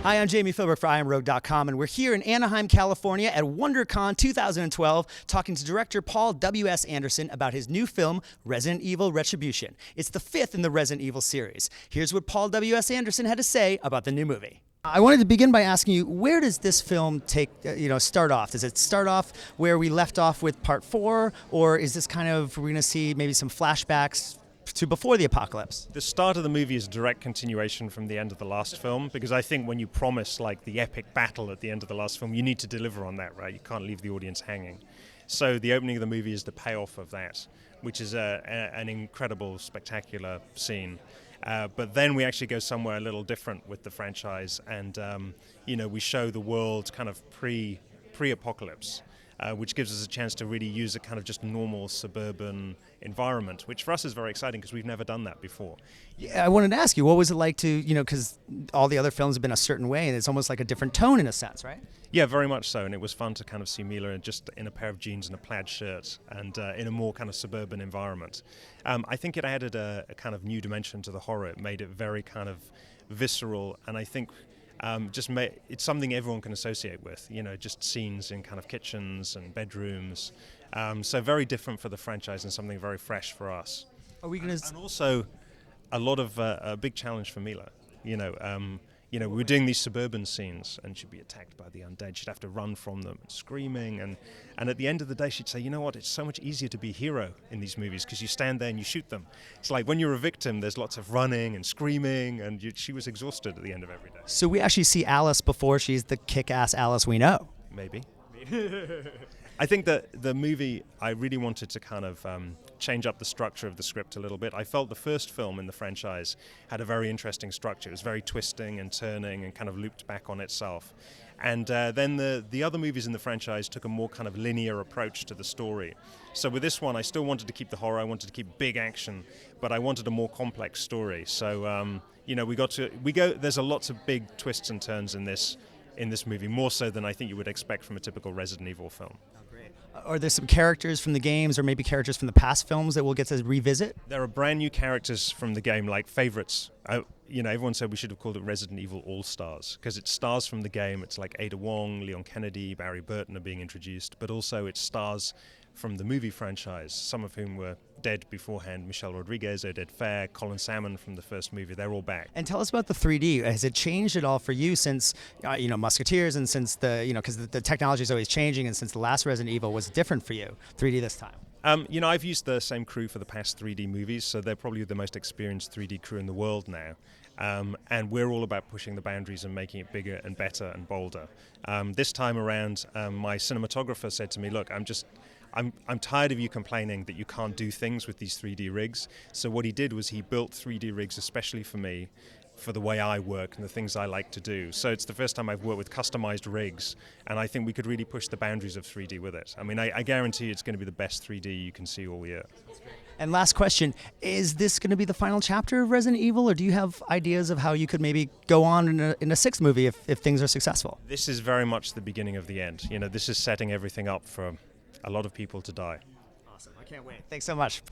Hi, I'm Jami Philbrick for iamROGUE.com, and we're here in Anaheim, California at WonderCon 2012 talking to director Paul W.S. Anderson about his new film, Resident Evil Retribution. It's the fifth in the Resident Evil series. Here's what Paul W.S. Anderson had to say about the new movie. I wanted to begin by asking you, where does this film start off? Does it start off where we left off with part 4, or is this kind of, we're going to see maybe some flashbacks to before the apocalypse? The start of the movie is a direct continuation from the end of the last film, because I think when you promise like the epic battle at the end of the last film, you need to deliver on that, right? You can't leave the audience hanging. So the opening of the movie is the payoff of that, which is an incredible, spectacular scene. But then we actually go somewhere a little different with the franchise, and we show the world kind of pre-apocalypse. Which gives us a chance to really use a kind of just normal suburban environment, which for us is very exciting because we've never done that before. Yeah, I wanted to ask you, what was it like to, because all the other films have been a certain way, and it's almost like a different tone in a sense, right? Yeah, very much so, and it was fun to kind of see Mila just in a pair of jeans and a plaid shirt, and in a more kind of suburban environment. I think it added a kind of new dimension to the horror. It made it very kind of visceral, and I think it's something everyone can associate with, just scenes in kind of kitchens and bedrooms. So very different for the franchise and something very fresh for us. Are we going to? And also a lot of a big challenge for Mila. We were doing these suburban scenes, and she'd be attacked by the undead. She'd have to run from them, screaming, and at the end of the day, she'd say, "You know what? It's so much easier to be a hero in these movies because you stand there and you shoot them. It's like when you're a victim, there's lots of running and screaming, and she was exhausted at the end of every day." So we actually see Alice before she's the kick-ass Alice we know. Maybe. I think that the movie, I really wanted to kind of change up the structure of the script a little bit. I felt the first film in the franchise had a very interesting structure. It was very twisting and turning and kind of looped back on itself. And then the other movies in the franchise took a more kind of linear approach to the story. So with this one, I still wanted to keep the horror, I wanted to keep big action, but I wanted a more complex story. So, there's a lots of big twists and turns in this movie, more so than I think you would expect from a typical Resident Evil film. Are there some characters from the games or maybe characters from the past films that we'll get to revisit? There are brand new characters from the game, like favorites. Everyone said we should have called it Resident Evil All-Stars because it's stars from the game. It's like Ada Wong, Leon Kennedy, Barry Burton are being introduced, but also it's stars from the movie franchise, some of whom were dead beforehand. Michelle Rodriguez, Oded Fair, Colin Salmon from the first movie, they're all back. And tell us about the 3D. Has it changed at all for you since, Musketeers, and since because the technology is always changing, and since the last Resident Evil was different for you, 3D this time? I've used the same crew for the past 3D movies, so they're probably the most experienced 3D crew in the world now. And we're all about pushing the boundaries and making it bigger and better and bolder. This time around, my cinematographer said to me, "Look, I'm tired of you complaining that you can't do things with these 3D rigs." So what he did was he built 3D rigs especially for me, for the way I work and the things I like to do. So it's the first time I've worked with customized rigs, and I think we could really push the boundaries of 3D with it. I mean, I guarantee it's going to be the best 3D you can see all year. And last question, is this going to be the final chapter of Resident Evil, or do you have ideas of how you could maybe go on in a sixth movie if things are successful? This is very much the beginning of the end. This is setting everything up for a lot of people to die. Awesome. I can't wait. Thanks so much.